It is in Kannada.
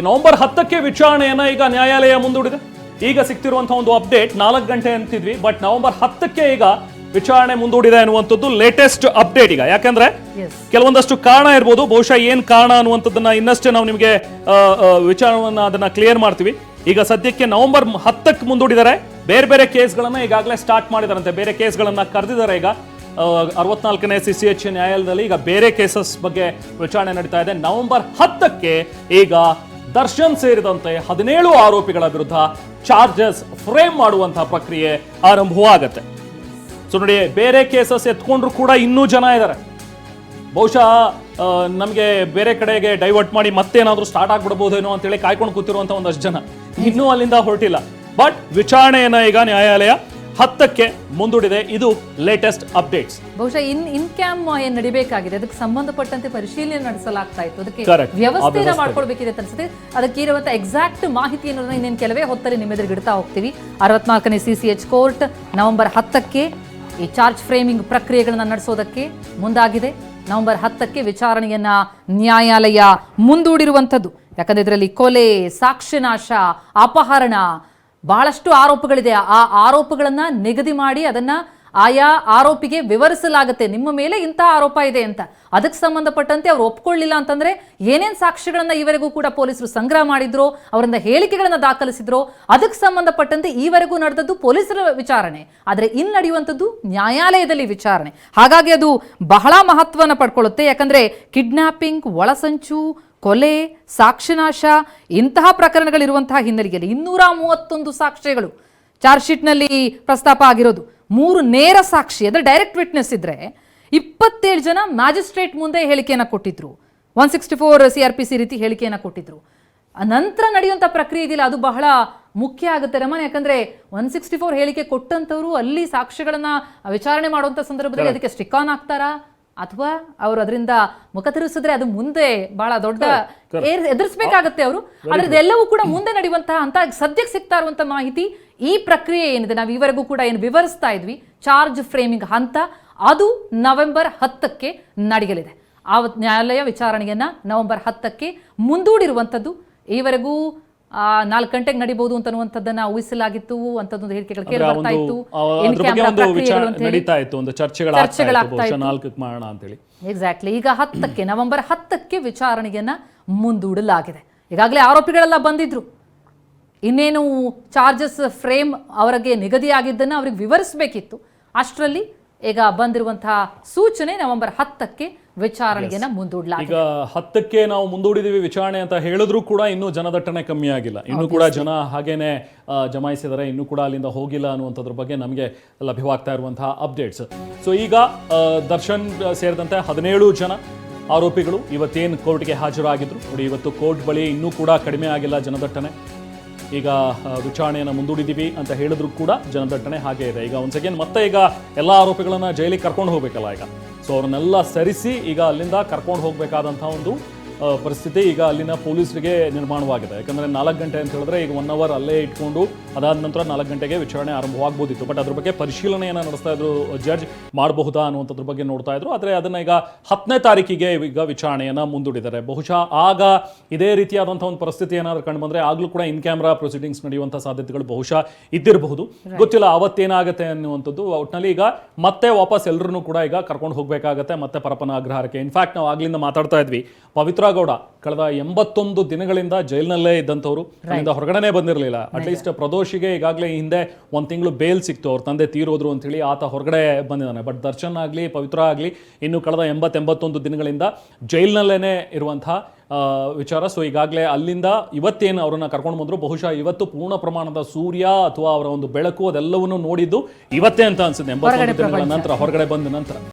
ನವೆಂಬರ್ 10ಕ್ಕೆ ವಿಚಾರಣೆಯನ್ನ ಈಗ ನ್ಯಾಯಾಲಯ ಮುಂದೂಡಿದೆ. ಈಗ ಸಿಗ್ತಿರುವಂತಹ ಒಂದು ಅಪ್ಡೇಟ್ 4 ಗಂಟೆ ಅಂತಿದ್ವಿ, ಬಟ್ ನವೆಂಬರ್ 10ಕ್ಕೆ ಈಗ ವಿಚಾರಣೆ ಮುಂದೂಡಿದೆ ಅನ್ನುವಂಥದ್ದು ಲೇಟೆಸ್ಟ್ ಅಪ್ಡೇಟ್. ಈಗ ಯಾಕಂದ್ರೆ ಕೆಲವೊಂದಷ್ಟು ಕಾರಣ ಇರ್ಬೋದು, ಬಹುಶಃ ಏನ್ ಕಾರಣ ಅನ್ನುವಂಥದ್ದನ್ನ ಇನ್ನಷ್ಟೇ ನಾವು ನಿಮಗೆ ವಿಚಾರವನ್ನ ಅದನ್ನ ಕ್ಲಿಯರ್ ಮಾಡ್ತೀವಿ. ಈಗ ಸದ್ಯಕ್ಕೆ ನವೆಂಬರ್ 10ಕ್ಕೆ ಮುಂದೂಡಿದ್ದಾರೆ. ಬೇರೆ ಬೇರೆ ಕೇಸ್ಗಳನ್ನ ಈಗಾಗಲೇ ಸ್ಟಾರ್ಟ್ ಮಾಡಿದಾರಂತೆ, ಬೇರೆ ಕೇಸ್ಗಳನ್ನ ಕರೆದಿದ್ದಾರೆ. ಈಗ 64ನೇ CCH ನ್ಯಾಯಾಲಯದಲ್ಲಿ ಈಗ ಬೇರೆ ಕೇಸಸ್ ಬಗ್ಗೆ ವಿಚಾರಣೆ ನಡೀತಾ ಇದೆ. ನವೆಂಬರ್ 10ಕ್ಕೆ ಈಗ ದರ್ಶನ್ ಸೇರಿದಂತೆ 17 ಆರೋಪಿಗಳ ವಿರುದ್ಧ ಚಾರ್ಜಸ್ ಫ್ರೇಮ್ ಮಾಡುವಂತಹ ಪ್ರಕ್ರಿಯೆ ಆರಂಭವಾಗತ್ತೆ. ಸೊ ನೋಡಿ, ಬೇರೆ ಕೇಸಸ್ ಎತ್ಕೊಂಡ್ರು ಕೂಡ ಇನ್ನೂ ಜನ ಇದ್ದಾರೆ. ಬಹುಶಃ ನಮಗೆ ಬೇರೆ ಕಡೆಗೆ ಡೈವರ್ಟ್ ಮಾಡಿ ಮತ್ತೇನಾದ್ರೂ ಸ್ಟಾರ್ಟ್ ಆಗ್ಬಿಡಬಹುದೇನೋ ಅಂತೇಳಿ ಕಾಯ್ಕೊಂಡು ಕೂತಿರುವಂತ ಒಂದಷ್ಟು ಜನ ಇನ್ನೂ ಅಲ್ಲಿಂದ ಹೊರಟಿಲ್ಲ. ಬಟ್ ವಿಚಾರಣೆಯನ್ನ ಈಗ ನ್ಯಾಯಾಲಯ 10ಕ್ಕೆ ಮುಂದೂಡಿದೆ. ಇದು ಲೇಟೆಸ್ಟ್ ಅಪ್ಡೇಟ್ಸ್. ಬಹುಶಃ ಇನ್ ಕ್ಯಾಮ್ ಏನ್ ನಡಿಬೇಕಾಗಿದೆ, ಅದಕ್ಕೆ ಸಂಬಂಧಪಟ್ಟಂತೆ ಪರಿಶೀಲನೆ ನಡೆಸಲಾಗ್ತಾ ಇತ್ತು. ಅದಕ್ಕೆ ವ್ಯವಸ್ಥೆನ ಮಾಡ್ಕೊಳ್ಬೇಕಿದೆ ಅಂತ ಅನ್ಸುತ್ತೆ. ಅದಕ್ಕೆ ಇರುವಂತ ಎಕ್ಸಾಕ್ಟ್ ಮಾಹಿತಿಯನ್ನು ಇನ್ನೇನು ಕೆಲವೇ ಹೊತ್ತಲ್ಲಿ ನಿಮ್ಮೆದುರಿಗೆ ಇಡ್ತಾ ಹೋಗ್ತೀವಿ. 64ನೇ CCH ಕೋರ್ಟ್ ನವೆಂಬರ್ 10ಕ್ಕೆ ಈ ಚಾರ್ಜ್ ಫ್ರೇಮಿಂಗ್ ಪ್ರಕ್ರಿಯೆಗಳನ್ನ ನಡೆಸೋದಕ್ಕೆ ಮುಂದಾಗಿದೆ. ನವೆಂಬರ್ 10ಕ್ಕೆ ವಿಚಾರಣೆಯನ್ನ ನ್ಯಾಯಾಲಯ ಮುಂದೂಡಿರುವಂಥದ್ದು. ಯಾಕಂದ್ರೆ ಇದರಲ್ಲಿ ಕೊಲೆ, ಸಾಕ್ಷ್ಯನಾಶ, ಅಪಹರಣ, ಬಹಳಷ್ಟು ಆರೋಪಗಳಿದೆ. ಆ ಆರೋಪಗಳನ್ನ ನಿಗದಿ ಮಾಡಿ ಅದನ್ನ ಆಯಾ ಆರೋಪಿಗೆ ವಿವರಿಸಲಾಗುತ್ತೆ. ನಿಮ್ಮ ಮೇಲೆ ಇಂಥ ಆರೋಪ ಇದೆ ಅಂತ. ಅದಕ್ಕೆ ಸಂಬಂಧಪಟ್ಟಂತೆ ಅವ್ರು ಒಪ್ಕೊಳ್ಳಿಲ್ಲ ಅಂತಂದ್ರೆ ಏನೇನ್ ಸಾಕ್ಷ್ಯಗಳನ್ನ ಈವರೆಗೂ ಕೂಡ ಪೊಲೀಸರು ಸಂಗ್ರಹ ಮಾಡಿದ್ರು, ಅವರಿಂದ ಹೇಳಿಕೆಗಳನ್ನ ದಾಖಲಿಸಿದ್ರು, ಅದಕ್ಕೆ ಸಂಬಂಧಪಟ್ಟಂತೆ ಈವರೆಗೂ ನಡೆದದ್ದು ಪೊಲೀಸರ ವಿಚಾರಣೆ. ಆದ್ರೆ ಇನ್ನು ನಡೆಯುವಂಥದ್ದು ನ್ಯಾಯಾಲಯದಲ್ಲಿ ವಿಚಾರಣೆ. ಹಾಗಾಗಿ ಅದು ಬಹಳ ಮಹತ್ವನ ಪಡ್ಕೊಳ್ಳುತ್ತೆ. ಯಾಕಂದ್ರೆ ಕಿಡ್ನಾಪಿಂಗ್, ಒಳಸಂಚು, ಕೊಲೆ, ಸಾಕ್ಷ್ಯನಾಶ ಇಂತಹ ಪ್ರಕರಣಗಳಿರುವಂತಹ ಹಿನ್ನೆಲೆಯಲ್ಲಿ 231 ಸಾಕ್ಷ್ಯಗಳು ಚಾರ್ಜ್ ಶೀಟ್ನಲ್ಲಿ ಪ್ರಸ್ತಾಪ ಆಗಿರೋದು. 3 ನೇರ ಸಾಕ್ಷಿ ಅಂದರೆ ಡೈರೆಕ್ಟ್ ವಿಟ್ನೆಸ್ ಇದ್ರೆ 27 ಜನ ಮ್ಯಾಜಿಸ್ಟ್ರೇಟ್ ಮುಂದೆ ಹೇಳಿಕೆಯನ್ನು ಕೊಟ್ಟಿದ್ರು. 164 CRPC ರೀತಿ ಹೇಳಿಕೆಯನ್ನು ಕೊಟ್ಟಿದ್ರು. ನಂತರ ನಡೆಯುವಂಥ ಪ್ರಕ್ರಿಯೆ ಇದೆಯಲ್ಲ, ಅದು ಬಹಳ ಮುಖ್ಯ ಆಗುತ್ತೆ ರಮನ್. ಯಾಕಂದ್ರೆ 164 ಹೇಳಿಕೆ ಕೊಟ್ಟಂಥವ್ರು ಅಲ್ಲಿ ಸಾಕ್ಷ್ಯಗಳನ್ನ ವಿಚಾರಣೆ ಮಾಡುವಂಥ ಸಂದರ್ಭದಲ್ಲಿ ಅದಕ್ಕೆ ಸ್ಟಿಕ್ ಆನ್ ಆಗ್ತಾರಾ, ಅಥವಾ ಅವರು ಅದರಿಂದ ಮುಖ ತಿರುಗಿಸಿದ್ರೆ ಅದು ಮುಂದೆ ಬಹಳ ದೊಡ್ಡ ಎದುರಿಸಬೇಕಾಗತ್ತೆ ಅವರು. ಆದ್ರೆ ಇದೆಲ್ಲವೂ ಕೂಡ ಮುಂದೆ ನಡೆಯುವಂತಹ ಅಂತ ಸದ್ಯಕ್ಕೆ ಸಿಗ್ತಾ ಇರುವಂತಹ ಮಾಹಿತಿ, ಈ ಪ್ರಕ್ರಿಯೆ ಏನಿದೆ ನಾವು ಈವರೆಗೂ ಕೂಡ ಏನು ವಿವರಿಸ್ತಾ ಇದ್ವಿ, ಚಾರ್ಜ್ ಫ್ರೇಮಿಂಗ್ ಹಂತ, ಅದು ನವೆಂಬರ್ 10ಕ್ಕೆ ನಡೆಯಲಿದೆ. ಆ ನ್ಯಾಯಾಲಯ ವಿಚಾರಣೆಯನ್ನ ನವೆಂಬರ್ 10ಕ್ಕೆ ಮುಂದೂಡಿರುವಂಥದ್ದು. ಈವರೆಗೂ 4 ಗಂಟೆಗೆ ನಡೀಬಹುದು ಅಂತನ್ನುವಂಥದ್ದನ್ನ ಊಹಿಸಲಾಗಿತ್ತು. ಅಂತದೊಂದು ಹೇಳಿಕೆಗಳು ಕೇಳಿ ಬರ್ತಾ ಇತ್ತು. ಎಕ್ಸಾಕ್ಟ್ಲಿ. ಈಗ 10ಕ್ಕೆ ನವೆಂಬರ್ 10ಕ್ಕೆ ವಿಚಾರಣೆಯನ್ನ ಮುಂದೂಡಲಾಗಿದೆ. ಈಗಾಗಲೇ ಆರೋಪಿಗಳೆಲ್ಲ ಬಂದಿದ್ರು. ಇನ್ನೇನು ಚಾರ್ಜಸ್ ಫ್ರೇಮ್ ಅವರಿಗೆ ನಿಗದಿಯಾಗಿದ್ದನ್ನು ಅವ್ರಿಗೆ ವಿವರಿಸಬೇಕಿತ್ತು. ಅಷ್ಟರಲ್ಲಿ ಈಗ ಬಂದಿರುವಂತಹ ಸೂಚನೆ ನವೆಂಬರ್ 10ಕ್ಕೆ ವಿಚಾರಣೆಯನ್ನ ಮುಂದೂಡಲಾಗಿದೆ. ಈಗ 10ಕ್ಕೆ ನಾವು ಮುಂದೂಡಿದೀವಿ ವಿಚಾರಣೆ ಅಂತ ಹೇಳಿದ್ರು ಕೂಡ ಇನ್ನೂ ಜನದಟ್ಟಣೆ ಕಮ್ಮಿ ಆಗಿಲ್ಲ. ಇನ್ನೂ ಕೂಡ ಜನ ಹಾಗೇನೆ ಜಮಾಯಿಸಿದರೆ, ಇನ್ನೂ ಕೂಡ ಅಲ್ಲಿಂದ ಹೋಗಿಲ್ಲ ಅನ್ನುವಂಥದ್ರ ಬಗ್ಗೆ ನಮಗೆ ಲಭ್ಯವಾಗ್ತಾ ಇರುವಂತಹ ಅಪ್ಡೇಟ್ಸ್. ಸೊ ಈಗ ದರ್ಶನ್ ಸೇರಿದಂತೆ 17 ಜನ ಆರೋಪಿಗಳು ಇವತ್ತೇನು ಕೋರ್ಟ್ಗೆ ಹಾಜರಾಗಿದ್ರು. ನೋಡಿ, ಇವತ್ತು ಕೋರ್ಟ್ ಬಳಿ ಇನ್ನೂ ಕೂಡ ಕಡಿಮೆ ಆಗಿಲ್ಲ ಜನದಟ್ಟಣೆ. ಈಗ ವಿಚಾರಣೆಯನ್ನು ಮುಂದೂಡಿದ್ದೀವಿ ಅಂತ ಹೇಳಿದ್ರು ಕೂಡ ಜನದಟ್ಟಣೆ ಹಾಗೆ ಇದೆ. ಈಗ ಒಂದು ಸೆಕೆಂಡ್ ಮತ್ತೆ ಈಗ ಎಲ್ಲ ಆರೋಪಿಗಳನ್ನ ಜೈಲಿಗೆ ಕರ್ಕೊಂಡು ಹೋಗ್ಬೇಕಲ್ಲ ಈಗ. ಸೊ ಅವ್ರನ್ನೆಲ್ಲ ಸರಿಸಿ ಈಗ ಅಲ್ಲಿಂದ ಕರ್ಕೊಂಡು ಹೋಗಬೇಕಾದಂಥ ಒಂದು ಪರಿಸ್ಥಿತಿ ಈಗ ಅಲ್ಲಿನ ಪೊಲೀಸರಿಗೆ ನಿರ್ಮಾಣವಾಗಿದೆ. ಯಾಕಂದರೆ 4 ಗಂಟೆ ಅಂತ ಹೇಳಿದ್ರೆ ಈಗ 1 ಅವರ್ ಅಲ್ಲೇ ಇಟ್ಕೊಂಡು ಅದಾದ ನಂತರ 4 ಗಂಟೆಗೆ ವಿಚಾರಣೆ ಆರಂಭವಾಗ್ಬೋದಿತ್ತು. ಬಟ್ ಅದ್ರ ಬಗ್ಗೆ ಪರಿಶೀಲನೆಯನ್ನು ನಡೆಸ್ತಾ ಇದ್ರು ಜಡ್ಜ್, ಮಾಡಬಹುದಾ ಅನ್ನುವಂಥದ್ರ ಬಗ್ಗೆ ನೋಡ್ತಾ ಇದ್ರು. ಆದರೆ ಅದನ್ನು ಈಗ 10ನೇ ತಾರೀಕಿಗೆ ಈಗ ವಿಚಾರಣೆಯನ್ನು ಮುಂದೂಡಿದ್ದಾರೆ. ಬಹುಶಃ ಆಗ ಇದೇ ರೀತಿಯಾದಂಥ ಒಂದು ಪರಿಸ್ಥಿತಿ ಏನಾದರೂ ಕಂಡು ಬಂದರೆ ಆಗಲೂ ಕೂಡ ಇನ್ ಕ್ಯಾಮ್ರಾ ಪ್ರೊಸೀಡಿಂಗ್ಸ್ ನಡೆಯುವಂಥ ಸಾಧ್ಯತೆಗಳು ಬಹುಶಃ ಇದ್ದಿರಬಹುದು. ಗೊತ್ತಿಲ್ಲ ಅವತ್ತೇನಾಗುತ್ತೆ ಅನ್ನುವಂಥದ್ದು. ಒಟ್ಟಿನಲ್ಲಿ ಈಗ ಮತ್ತೆ ವಾಪಸ್ ಎಲ್ಲರೂ ಕೂಡ ಈಗ ಕರ್ಕೊಂಡು ಹೋಗಬೇಕಾಗತ್ತೆ ಮತ್ತೆ ಪರಪ್ಪನ ಅಗ್ರಹಾರಕ್ಕೆ. ಇನ್ಫ್ಯಾಕ್ಟ್ ನಾವು ಆಗ್ಲಿಂದ ಮಾತಾಡ್ತಾ ಇದ್ವಿ, ಪವಿತ್ರ ಗೌಡ ಕಳೆದ 81 ದಿನಗಳಿಂದ ಜೈಲಿನಲ್ಲೇ ಇದ್ದಂಥವ್ರು, ಅಲ್ಲಿಂದ ಹೊರಗಡೆನೇ ಬಂದಿರಲಿಲ್ಲ. ಅಟ್ಲೀಸ್ಟ್ ಪ್ರದೋಷಿಗೆ ಈಗಾಗಲೇ ಹಿಂದೆ 1 ತಿಂಗಳು ಬೇಲ್ ಸಿಕ್ತು, ಅವ್ರ ತಂದೆ ತೀರೋದ್ರು ಅಂತೇಳಿ ಆತ ಹೊರಗಡೆ ಬಂದಿದ್ದಾನೆ. ಬಟ್ ದರ್ಶನ್ ಆಗಲಿ ಪವಿತ್ರ ಆಗಲಿ ಇನ್ನು ಕಳೆದ 81 ದಿನಗಳಿಂದ ಜೈಲಿನಲ್ಲೇ ಇರುವಂತಹ ವಿಚಾರ. ಸೊ ಈಗಾಗಲೇ ಅಲ್ಲಿಂದ ಇವತ್ತೇನು ಅವರನ್ನು ಕರ್ಕೊಂಡು ಬಂದರು, ಬಹುಶಃ ಇವತ್ತು ಪೂರ್ಣ ಪ್ರಮಾಣದ ಸೂರ್ಯ ಅಥವಾ ಅವರ ಒಂದು ಬೆಳಕು ಅದೆಲ್ಲವನ್ನು ನೋಡಿದ್ದು ಇವತ್ತೇ ಅಂತ ಅನ್ಸುತ್ತೆ. 81 ದಿನಗಳ ನಂತರ ಹೊರಗಡೆ ಬಂದ ನಂತರ.